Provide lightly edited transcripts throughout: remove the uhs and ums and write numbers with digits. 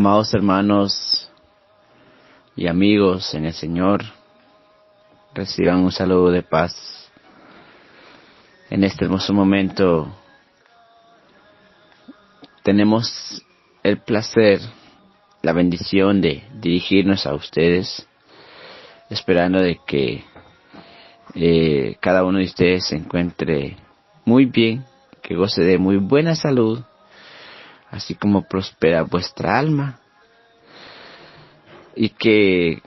Amados hermanos y amigos en el Señor, reciban un saludo de paz. En este hermoso momento tenemos el placer, la bendición de dirigirnos a ustedes, esperando de que cada uno de ustedes se encuentre muy bien, que goce de muy buena salud, así como prospera vuestra alma, y que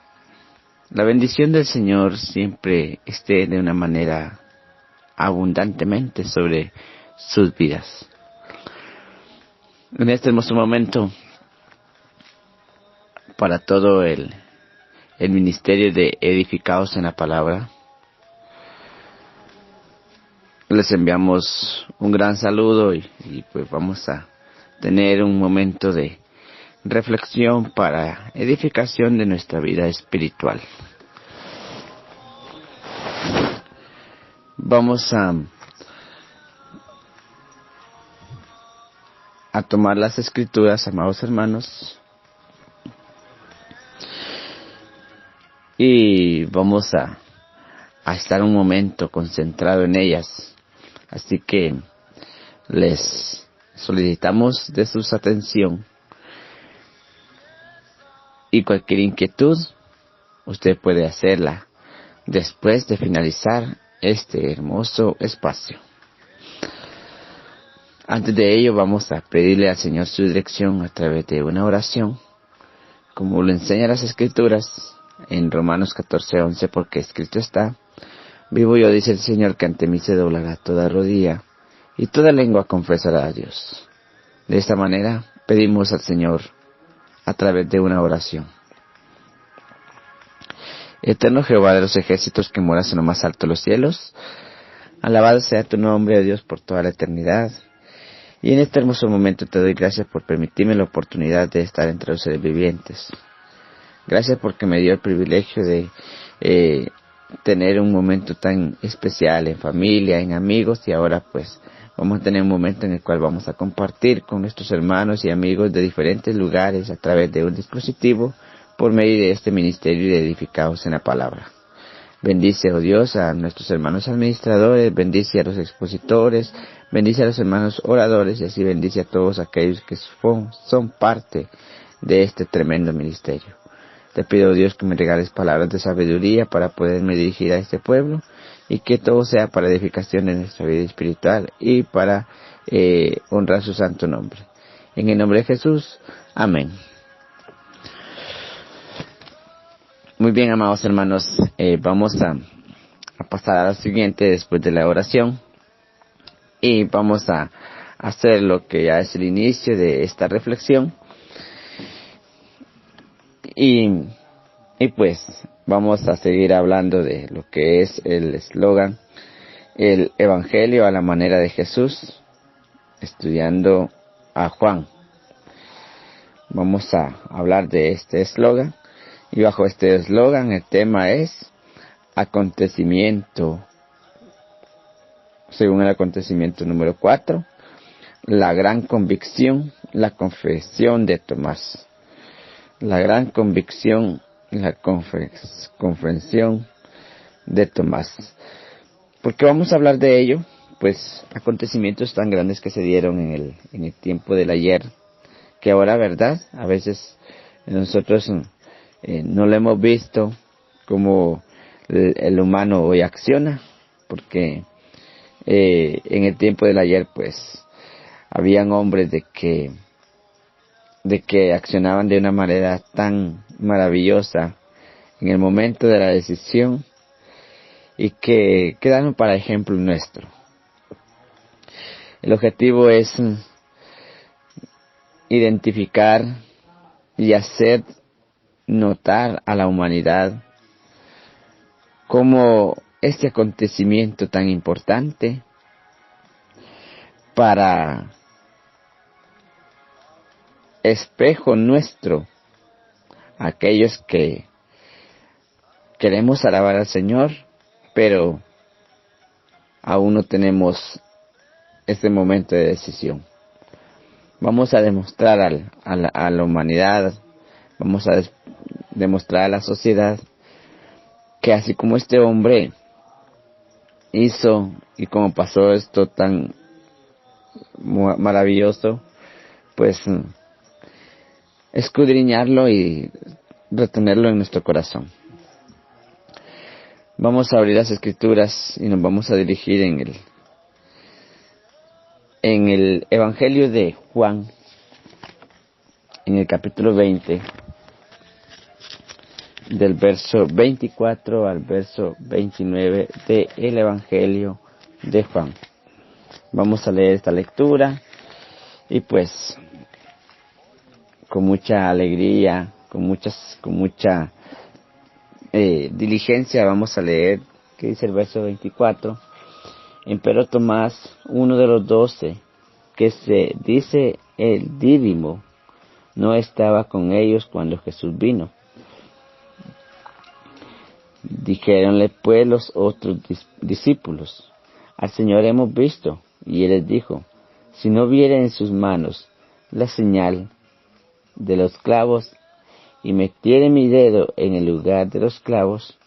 la bendición del Señor siempre esté de una manera abundantemente sobre sus vidas. En este hermoso momento, para todo el ministerio de Edificados en la Palabra, les enviamos un gran saludo y pues vamos a tener un momento de reflexión para edificación de nuestra vida espiritual. Vamos a tomar las escrituras, amados hermanos, y vamos a estar un momento concentrado en ellas. Así que les solicitamos de su atención, y cualquier inquietud usted puede hacerla después de finalizar este hermoso espacio. Antes de ello, vamos a pedirle al Señor su dirección a través de una oración, como lo enseñan las Escrituras en Romanos 14:11, porque escrito está: vivo yo, dice el Señor, que ante mí se doblará toda rodilla y toda lengua confesará a Dios. De esta manera pedimos al Señor a través de una oración. Eterno Jehová de los ejércitos, que moras en lo más alto de los cielos, alabado sea tu nombre, oh Dios, por toda la eternidad. Y en este hermoso momento te doy gracias por permitirme la oportunidad de estar entre los seres vivientes. Gracias porque me dio el privilegio de tener un momento tan especial en familia, en amigos, y ahora pues vamos a tener un momento en el cual vamos a compartir con nuestros hermanos y amigos de diferentes lugares a través de un dispositivo por medio de este ministerio de Edificados en la Palabra. Bendice, oh Dios, a nuestros hermanos administradores, bendice a los expositores, bendice a los hermanos oradores, y así bendice a todos aquellos que son parte de este tremendo ministerio. Te pido, Dios, que me regales palabras de sabiduría para poderme dirigir a este pueblo, y que todo sea para edificación de nuestra vida espiritual y para honrar su santo nombre. En el nombre de Jesús, amén. Muy bien, amados hermanos, vamos a pasar a lo siguiente después de la oración, y vamos a hacer lo que ya es el inicio de esta reflexión, y pues vamos a seguir hablando de lo que es el eslogan, el Evangelio a la manera de Jesús, estudiando a Juan. Vamos a hablar de este eslogan. Y bajo este eslogan el tema es acontecimiento, según el acontecimiento número 4, la gran convicción, la confesión de Tomás. La gran convicción, la confesión de Tomás. ¿Por qué vamos a hablar de ello? Pues acontecimientos tan grandes que se dieron en el tiempo del ayer, que ahora, ¿verdad?, a veces nosotros no lo hemos visto como el humano hoy acciona, porque en el tiempo del ayer pues habían hombres de que accionaban de una manera tan maravillosa en el momento de la decisión, y que quedaron para ejemplo nuestro. El objetivo es identificar y hacer notar a la humanidad cómo este acontecimiento tan importante para espejo nuestro, aquellos que queremos alabar al Señor, pero aún no tenemos este momento de decisión. vamos a demostrar a la humanidad, vamos a demostrar a la sociedad que así como este hombre hizo y como pasó esto tan maravilloso, pues escudriñarlo y retenerlo en nuestro corazón. Vamos a abrir las Escrituras y nos vamos a dirigir en el Evangelio de Juan, en el capítulo 20, del verso 24 al verso 29 del Evangelio de Juan. Vamos a leer esta lectura y pues con mucha alegría, con mucha diligencia vamos a leer, que dice el verso 24. Empero Tomás, uno de los 12, que se dice el Dídimo, no estaba con ellos cuando Jesús vino. Dijéronle pues los otros discípulos: al Señor hemos visto. Y él les dijo: si no viere en sus manos la señal de los clavos, y metiere mi dedo en el lugar de los clavos,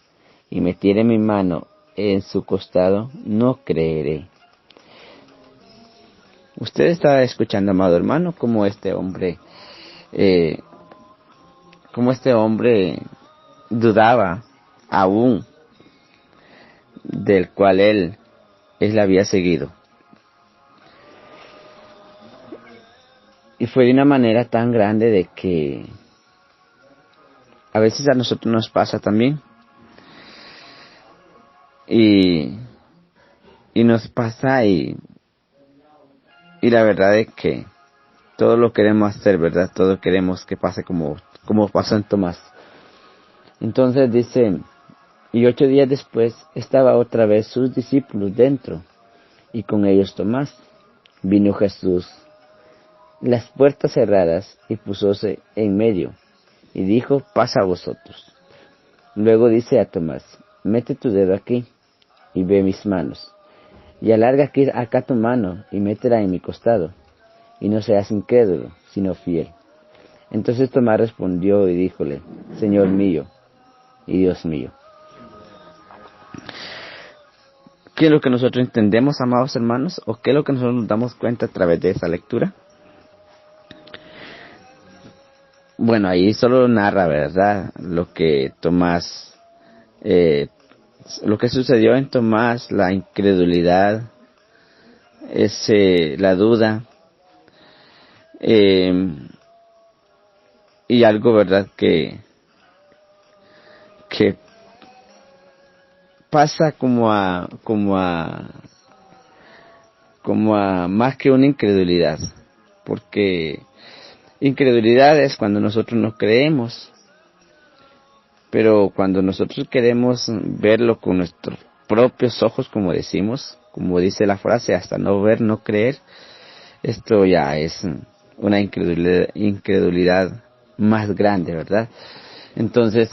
y metiere mi mano en su costado, no creeré. Usted está escuchando, amado hermano, cómo este hombre dudaba aún del cual él había seguido. Y fue de una manera tan grande de que a veces a nosotros nos pasa también. Y nos pasa y la verdad es que todo lo queremos hacer, ¿verdad? Todo queremos que pase como pasó en Tomás. Entonces dice: y 8 días después estaba otra vez sus discípulos dentro, y con ellos Tomás. Vino Jesús, las puertas cerradas, y púsose en medio, y dijo: pasa a vosotros. Luego dice a Tomás: mete tu dedo aquí, y ve mis manos, y alarga acá tu mano, y métela en mi costado, y no seas incrédulo, sino fiel. Entonces Tomás respondió y díjole: Señor mío y Dios mío. ¿Qué es lo que nosotros entendemos, amados hermanos? ¿O qué es lo que nosotros nos damos cuenta a través de esa lectura? Bueno, ahí solo narra, ¿verdad?, lo que Tomás, lo que sucedió en Tomás, la incredulidad, la duda, y algo, ¿verdad?, que pasa como a más que una incredulidad, porque incredulidad es cuando nosotros no creemos, pero cuando nosotros queremos verlo con nuestros propios ojos, como decimos, como dice la frase, hasta no ver, no creer, esto ya es una incredulidad más grande, ¿verdad? Entonces,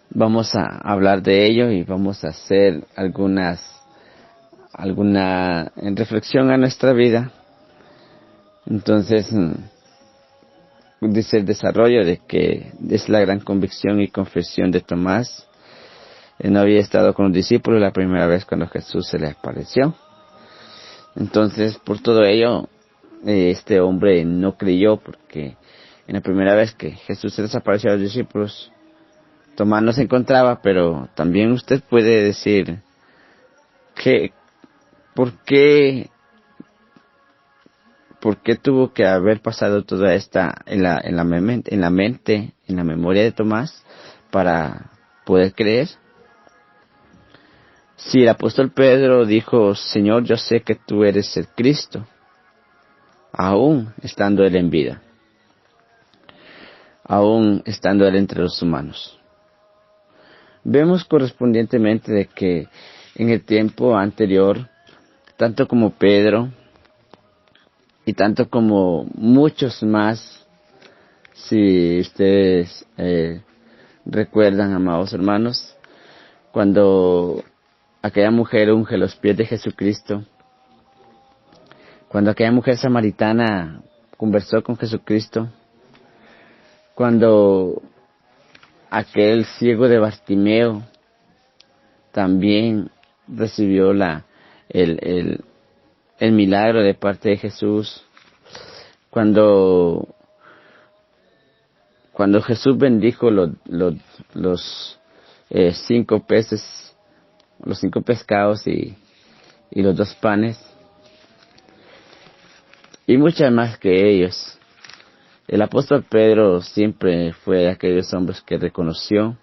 vamos a hablar de ello y vamos a hacer alguna reflexión a nuestra vida. Entonces, dice el desarrollo de que es la gran convicción y confesión de Tomás. Él no había estado con los discípulos la primera vez cuando Jesús se le apareció. Entonces, por todo ello, este hombre no creyó, porque en la primera vez que Jesús se les apareció a los discípulos, Tomás no se encontraba. Pero también usted puede decir que ¿por qué tuvo que haber pasado toda esta en la mente, en la memoria de Tomás, para poder creer? Si el apóstol Pedro dijo: Señor, yo sé que tú eres el Cristo, aún estando él en vida, aún estando él entre los humanos. Vemos correspondientemente de que en el tiempo anterior, tanto como Pedro y tanto como muchos más, si ustedes recuerdan, amados hermanos, cuando aquella mujer unge los pies de Jesucristo, Cuando aquella mujer samaritana conversó con Jesucristo, cuando aquel ciego de Bartimeo también recibió el milagro de parte de Jesús, cuando Jesús bendijo los 5 peces, los 5 pescados y los 2 panes, y muchas más que ellos. El apóstol Pedro siempre fue de aquellos hombres que reconoció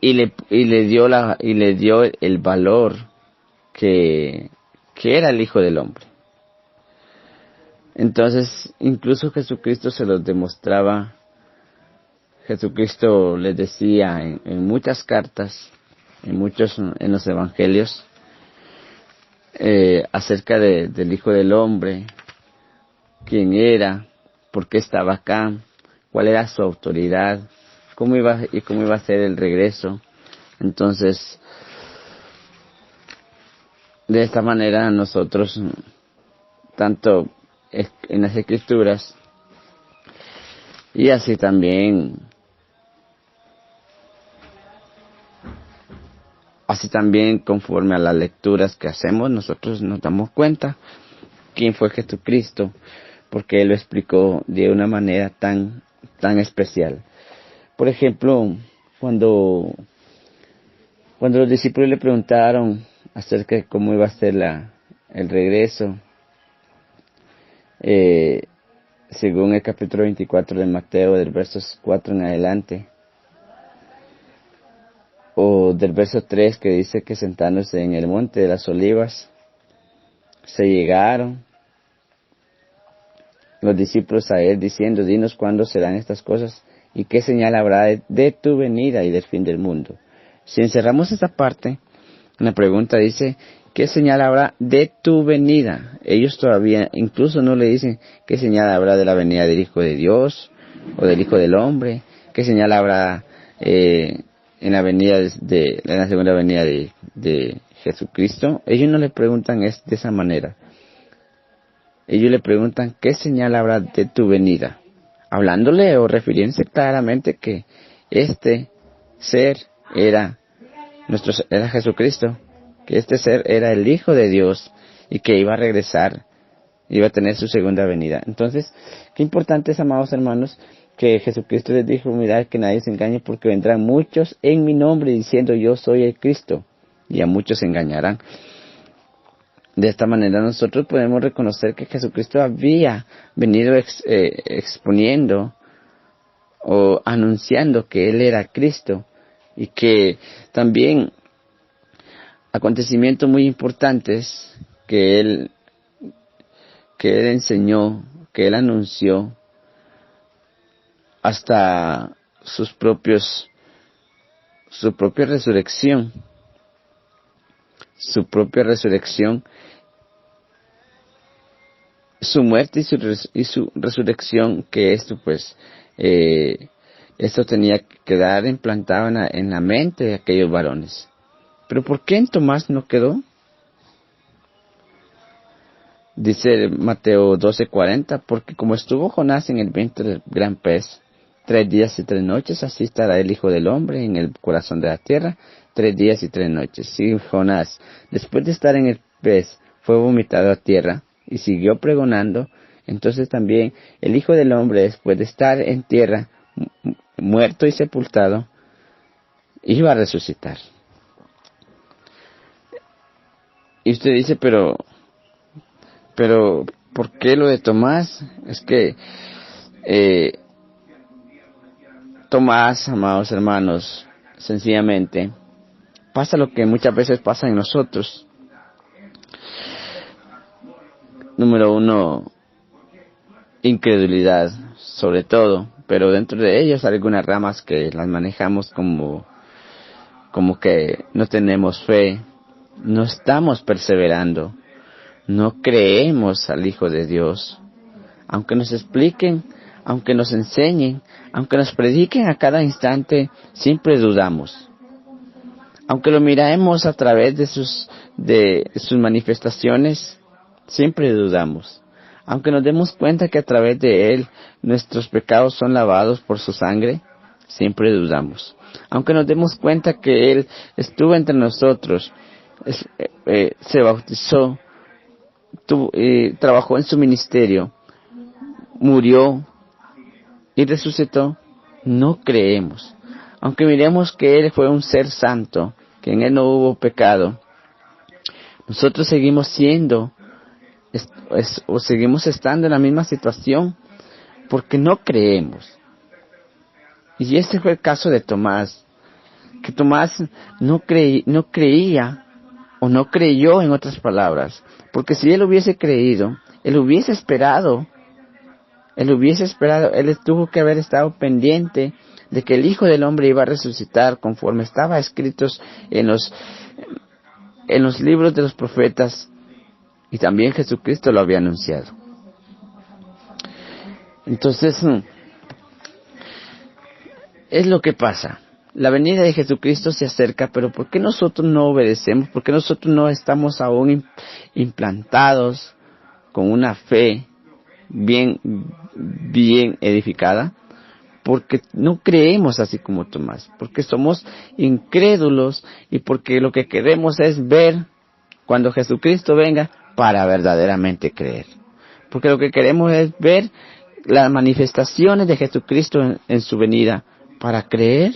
y le dio el valor que era el Hijo del Hombre. Entonces, incluso Jesucristo se los demostraba. Jesucristo les decía en muchas cartas, en los evangelios, acerca del Hijo del Hombre, quién era, por qué estaba acá, cuál era su autoridad, cómo iba a ser el regreso. Entonces, de esta manera nosotros, tanto en las Escrituras y así también conforme a las lecturas que hacemos, nosotros nos damos cuenta quién fue Jesucristo, porque Él lo explicó de una manera tan especial. Por ejemplo, cuando los discípulos le preguntaron acerca de cómo iba a ser el regreso, según el capítulo 24 de Mateo, del versos 4 en adelante, o del verso 3 que dice que sentándose en el monte de las olivas, se llegaron los discípulos a Él diciendo: dinos cuándo serán estas cosas y qué señal habrá de tu venida y del fin del mundo. Si encerramos esta parte, la pregunta dice: ¿qué señal habrá de tu venida? Ellos todavía incluso no le dicen qué señal habrá de la venida del Hijo de Dios o del Hijo del Hombre, qué señal habrá en la venida en la segunda venida de Jesucristo. Ellos no le preguntan de esa manera. Ellos le preguntan: ¿qué señal habrá de tu venida? Hablándole o refiriéndose claramente que este ser era Jesucristo, que este ser era el Hijo de Dios y que iba a regresar, iba a tener su segunda venida. Entonces, qué importante es, amados hermanos, que Jesucristo les dijo: mirad que nadie se engañe, porque vendrán muchos en mi nombre diciendo yo soy el Cristo, y a muchos se engañarán. De esta manera nosotros podemos reconocer que Jesucristo había venido exponiendo o anunciando que Él era Cristo, y que también acontecimientos muy importantes que Él enseñó, que Él anunció, hasta su propia resurrección, su muerte y su resurrección, que esto esto tenía que quedar implantado en la mente de aquellos varones. Pero ¿por qué en Tomás no quedó? Dice Mateo 12:40, porque como estuvo Jonás en el vientre del gran pez 3 días y 3 noches, así estará el Hijo del Hombre en el corazón de la tierra 3 días y 3 noches. Si Jonás, después de estar en el pez, fue vomitado a tierra y siguió pregonando, entonces también el Hijo del Hombre, después de estar en tierra, muerto y sepultado, iba a resucitar. Y usted dice, pero ¿por qué lo de Tomás? Es que Tomás, amados hermanos, sencillamente pasa lo que muchas veces pasa en nosotros. Número 1, incredulidad, sobre todo, pero dentro de ellas hay algunas ramas que las manejamos como que no tenemos fe, no estamos perseverando, no creemos al Hijo de Dios. Aunque nos expliquen, aunque nos enseñen, aunque nos prediquen a cada instante, siempre dudamos. Aunque lo miremos a través de sus manifestaciones, siempre dudamos. Aunque nos demos cuenta que a través de Él nuestros pecados son lavados por su sangre, siempre dudamos. Aunque nos demos cuenta que Él estuvo entre nosotros, se bautizó, trabajó en su ministerio, murió y resucitó, no creemos. Aunque miremos que Él fue un ser santo, que en Él no hubo pecado, nosotros seguimos siendo o seguimos estando en la misma situación porque no creemos. Y este fue el caso de Tomás, que Tomás no creía o no creyó, en otras palabras, porque si él hubiese creído, él tuvo que haber estado pendiente de que el Hijo del Hombre iba a resucitar conforme estaba escritos en los libros de los profetas, y también Jesucristo lo había anunciado. Entonces, es lo que pasa. La venida de Jesucristo se acerca, pero ¿por qué nosotros no obedecemos? ¿Por qué nosotros no estamos aún implantados con una fe bien edificada? Porque no creemos así como Tomás, porque somos incrédulos y porque lo que queremos es ver cuando Jesucristo venga para verdaderamente creer. Porque lo que queremos es ver las manifestaciones de Jesucristo en su venida para creer.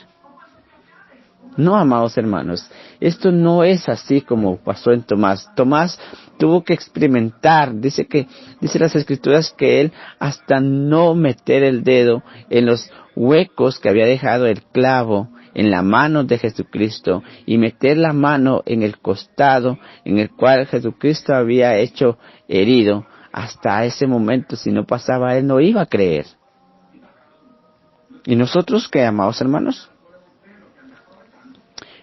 No, amados hermanos, esto no es así como pasó en Tomás. Tomás tuvo que experimentar, dice las Escrituras que él hasta no meter el dedo en los huecos que había dejado el clavo en la mano de Jesucristo y meter la mano en el costado en el cual Jesucristo había hecho herido, hasta ese momento, si no pasaba, él no iba a creer. ¿Y nosotros qué, amados hermanos?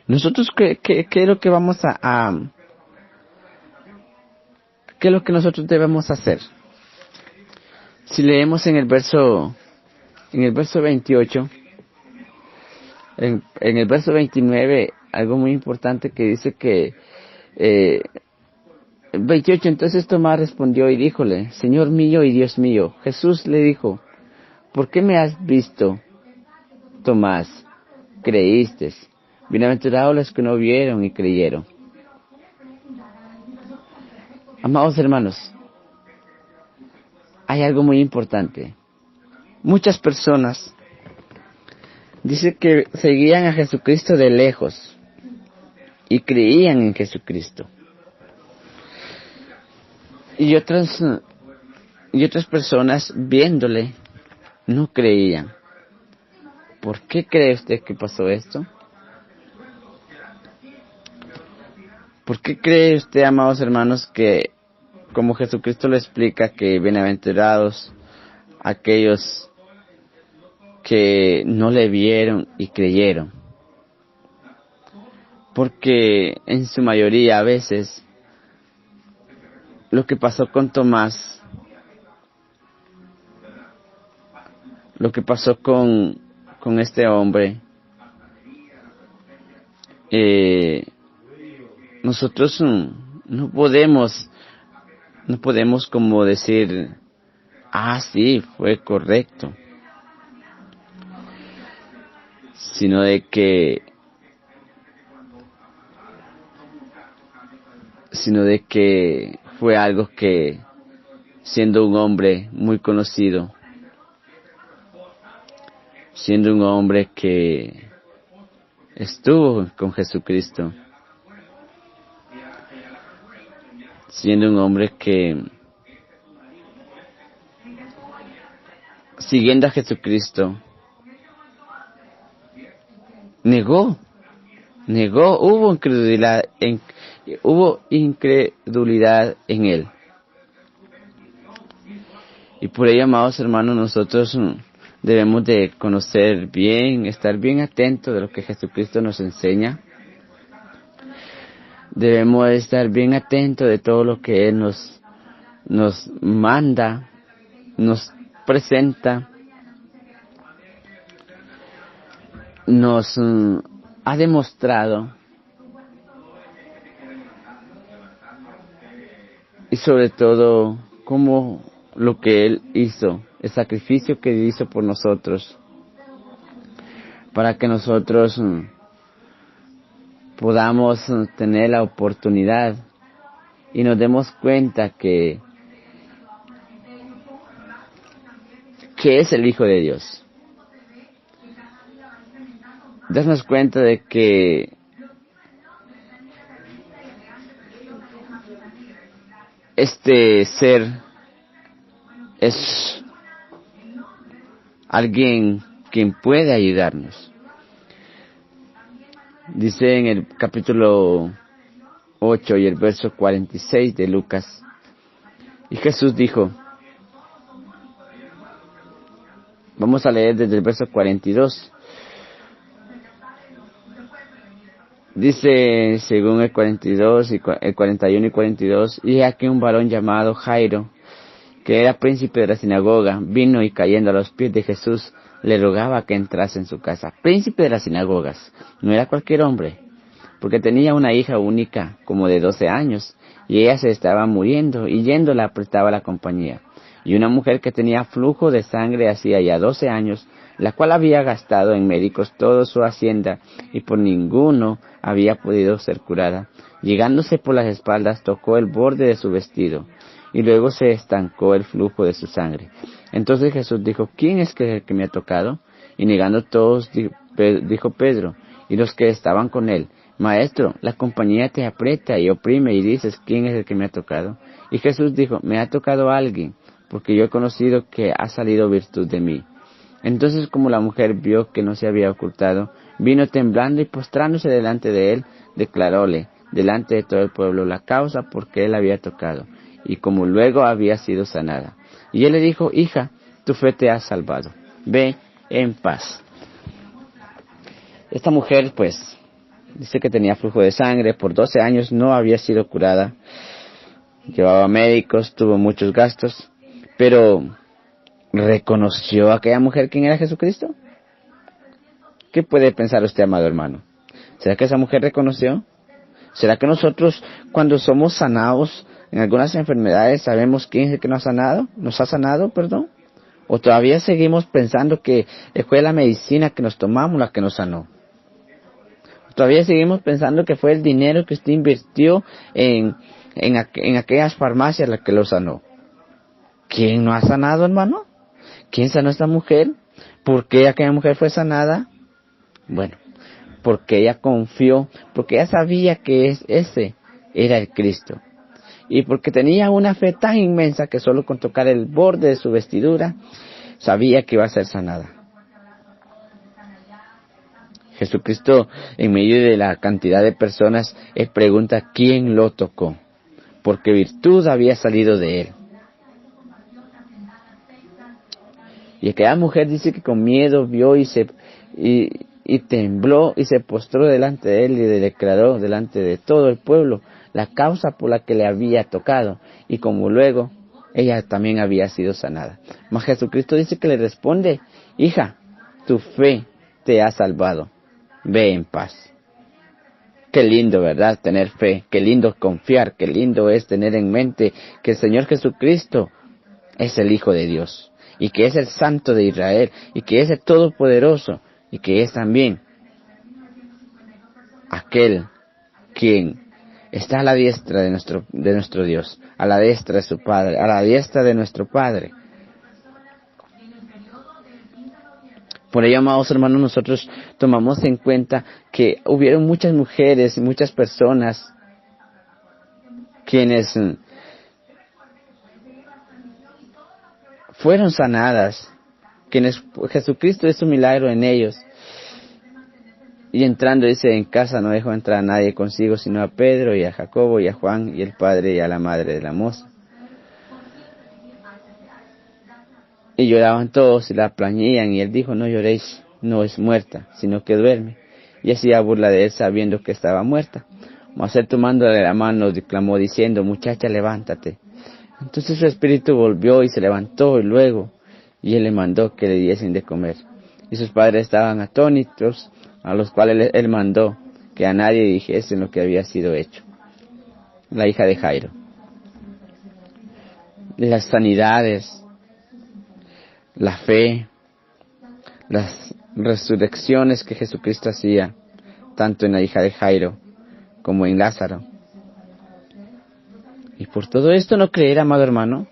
Nosotros, ¿qué es lo que vamos qué es lo que nosotros debemos hacer? Si leemos en el verso 28, en el verso 29, algo muy importante que dice que, 28, entonces Tomás respondió y díjole, Señor mío y Dios mío. Jesús le dijo, ¿por qué me has visto, Tomás? Creíste. Bienaventurados los que no vieron y creyeron. Amados hermanos, hay algo muy importante. Muchas personas dicen que seguían a Jesucristo de lejos y creían en Jesucristo. Y otras personas viéndole no creían. ¿Por qué cree usted que pasó esto? ¿Por qué cree usted, amados hermanos, que, como Jesucristo lo explica, que bienaventurados aquellos que no le vieron y creyeron? Porque en su mayoría a veces lo que pasó con Tomás, lo que pasó con este hombre, nosotros no podemos como decir, sí, fue correcto, sino de que fue algo que, siendo un hombre muy conocido, siendo un hombre que estuvo con Jesucristo, siendo un hombre que, siguiendo a Jesucristo, negó, hubo incredulidad en él. Y por ello, amados hermanos, nosotros debemos de conocer bien, estar bien atentos de lo que Jesucristo nos enseña. Debemos de estar bien atentos de todo lo que Él nos manda, nos presenta, nos ha demostrado y sobre todo cómo lo que Él hizo, el sacrificio que hizo por nosotros, para que nosotros podamos tener la oportunidad y nos demos cuenta que es el Hijo de Dios. Darnos cuenta de que este ser es alguien quien puede ayudarnos. Dice en el capítulo 8 y el verso 46 de Lucas, y Jesús dijo, vamos a leer desde el verso 42, dice según el 42 y el 41 y 42, y aquí un varón llamado Jairo, que era príncipe de la sinagoga, vino y cayendo a los pies de Jesús, le rogaba que entrase en su casa. Príncipe de las sinagogas, no era cualquier hombre, porque tenía una hija única, como de 12 años, y ella se estaba muriendo, y yendo la apretaba la compañía. Y una mujer que tenía flujo de sangre hacía ya 12 años, la cual había gastado en médicos toda su hacienda, y por ninguno había podido ser curada. Llegándose por las espaldas, tocó el borde de su vestido, y luego se estancó el flujo de su sangre. Entonces Jesús dijo, ¿quién es el que me ha tocado? Y negando todos, dijo Pedro, y los que estaban con él, Maestro, la compañía te aprieta y oprime, y dices, ¿quién es el que me ha tocado? Y Jesús dijo, me ha tocado alguien, porque yo he conocido que ha salido virtud de mí. Entonces, como la mujer vio que no se había ocultado, vino temblando y postrándose delante de él, declaróle, delante de todo el pueblo, la causa por qué él había tocado, y como luego había sido sanada. Y él le dijo, hija, tu fe te ha salvado, ve en paz. Esta mujer, pues, dice que tenía flujo de sangre, por 12 años no había sido curada, llevaba médicos, tuvo muchos gastos, pero ¿reconoció a aquella mujer quién era Jesucristo? ¿Qué puede pensar usted, amado hermano? ¿Será que esa mujer reconoció? ¿Será que nosotros, cuando somos sanados en algunas enfermedades, sabemos quién es el que nos ha sanado, ¿O todavía seguimos pensando que fue la medicina que nos tomamos la que nos sanó? Todavía seguimos pensando que fue el dinero que usted invirtió en aquellas farmacias la que lo sanó. ¿Quién no ha sanado, hermano? ¿Quién sanó a esta mujer? ¿Por qué aquella mujer fue sanada? Bueno, porque ella confió, porque ella sabía que ese era el Cristo. Y porque tenía una fe tan inmensa que solo con tocar el borde de su vestidura, sabía que iba a ser sanada. Jesucristo, en medio de la cantidad de personas, él pregunta quién lo tocó, porque virtud había salido de él. Y aquella mujer dice que con miedo vio y tembló y se postró delante de él y le declaró delante de todo el pueblo la causa por la que le había tocado, y como luego ella también había sido sanada. Mas Jesucristo dice que le responde, hija, tu fe te ha salvado, ve en paz. Qué lindo, ¿verdad? Tener fe, qué lindo confiar, qué lindo es tener en mente que el Señor Jesucristo es el Hijo de Dios, y que es el Santo de Israel, y que es el Todopoderoso, y que es también aquel quien está a la diestra de nuestro Dios, a la diestra de su Padre, a la diestra de nuestro Padre. Por ello, amados hermanos, nosotros tomamos en cuenta que hubieron muchas mujeres y muchas personas quienes fueron sanadas, quienes Jesucristo hizo un milagro en ellos. Y entrando, dice, en casa no dejó entrar a nadie consigo, sino a Pedro y a Jacobo y a Juan y el padre y a la madre de la moza. Y lloraban todos y la plañían, y él dijo, no lloréis, no es muerta, sino que duerme. Y hacía burla de él sabiendo que estaba muerta. Mas él tomándole la mano, clamó diciendo, muchacha, levántate. Entonces su espíritu volvió y se levantó, y él le mandó que le diesen de comer. Y sus padres estaban atónitos, a los cuales él mandó que a nadie dijesen lo que había sido hecho. La hija de Jairo. las sanidades, la fe, las resurrecciones que Jesucristo hacía, tanto en la hija de Jairo como en Lázaro. Y por todo esto no creer, amado hermano.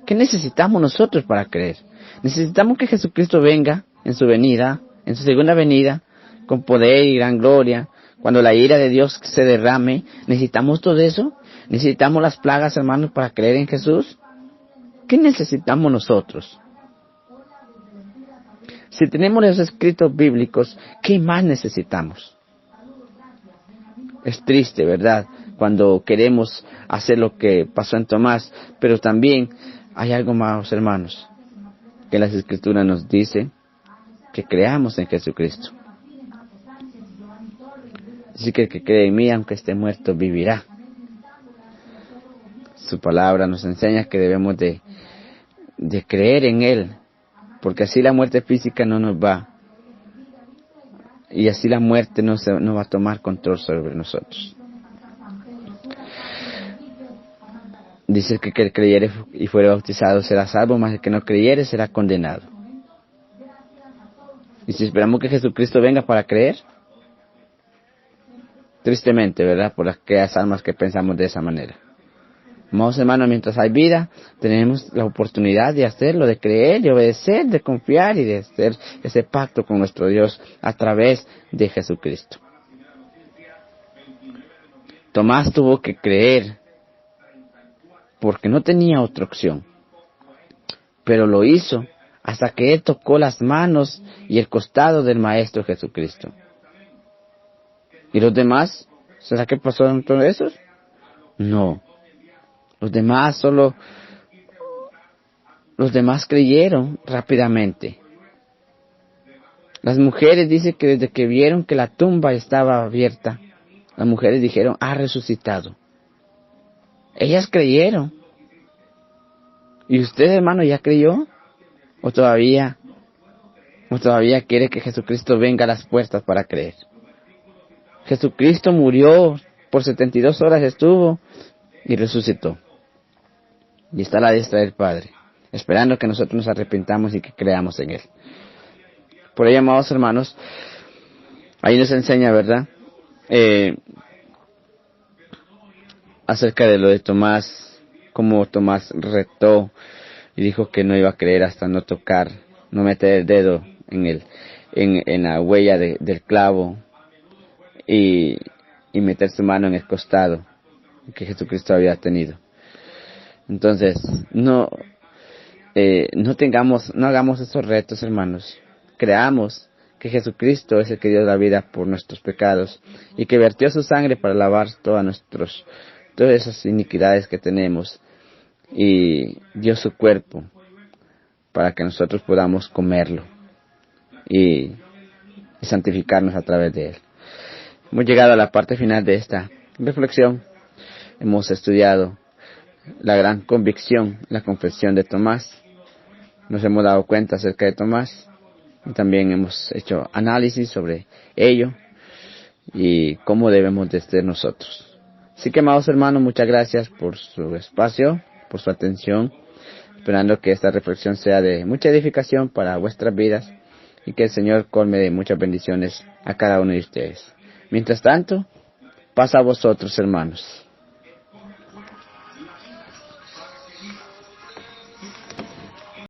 ¿Qué necesitamos nosotros para creer? Necesitamos que Jesucristo venga en su venida, en su segunda venida, con poder y gran gloria, cuando la ira de Dios se derrame. ¿Necesitamos todo eso? ¿Necesitamos las plagas, hermanos, para creer en Jesús? ¿Qué necesitamos nosotros? Si tenemos los escritos bíblicos, ¿qué más necesitamos? Es triste, ¿verdad?, cuando queremos hacer lo que pasó en Tomás, pero también hay algo más, hermanos, que las Escrituras nos dice que creamos en Jesucristo. Así que el que cree en mí, aunque esté muerto, vivirá. Su palabra nos enseña que debemos de creer en Él, porque así la muerte física no nos va, y así la muerte no va a tomar control sobre nosotros. Dice que el creyere y fuere bautizado será salvo, mas el que no creyere será condenado. Y si esperamos que Jesucristo venga para creer, tristemente, ¿verdad?, por aquellas almas que pensamos de esa manera. Amados hermanos, mientras hay vida, tenemos la oportunidad de hacerlo, de creer, de obedecer, de confiar y de hacer ese pacto con nuestro Dios a través de Jesucristo. Tomás tuvo que creer porque no tenía otra opción, pero lo hizo hasta que él tocó las manos y el costado del Maestro Jesucristo. ¿Y los demás? ¿Será que pasó en todos esos? No. Los demás creyeron rápidamente. Las mujeres dicen que desde que vieron que la tumba estaba abierta, las mujeres dijeron, ha resucitado. Ellas creyeron. ¿Y usted, hermano, ya creyó? ¿O todavía quiere que Jesucristo venga a las puertas para creer? Jesucristo murió, por 72 horas estuvo y resucitó. Y está a la diestra del Padre, esperando que nosotros nos arrepintamos y que creamos en Él. Por ello, amados hermanos, ahí nos enseña, ¿verdad?, acerca de lo de Tomás, cómo Tomás retó y dijo que no iba a creer hasta no tocar, no meter el dedo en la huella del clavo y meter su mano en el costado que Jesucristo había tenido. Entonces, no hagamos esos retos, hermanos. Creamos que Jesucristo es el que dio la vida por nuestros pecados y que vertió su sangre para lavar todas esas iniquidades que tenemos, y dio su cuerpo para que nosotros podamos comerlo y santificarnos a través de él. Hemos llegado a la parte final de esta reflexión. Hemos estudiado la gran convicción, la confesión de Tomás. Nos hemos dado cuenta acerca de Tomás. Y también hemos hecho análisis sobre ello y cómo debemos de ser nosotros. Así que, amados hermanos, muchas gracias por su espacio, por su atención, esperando que esta reflexión sea de mucha edificación para vuestras vidas y que el Señor colme de muchas bendiciones a cada uno de ustedes. Mientras tanto, paz a vosotros, hermanos.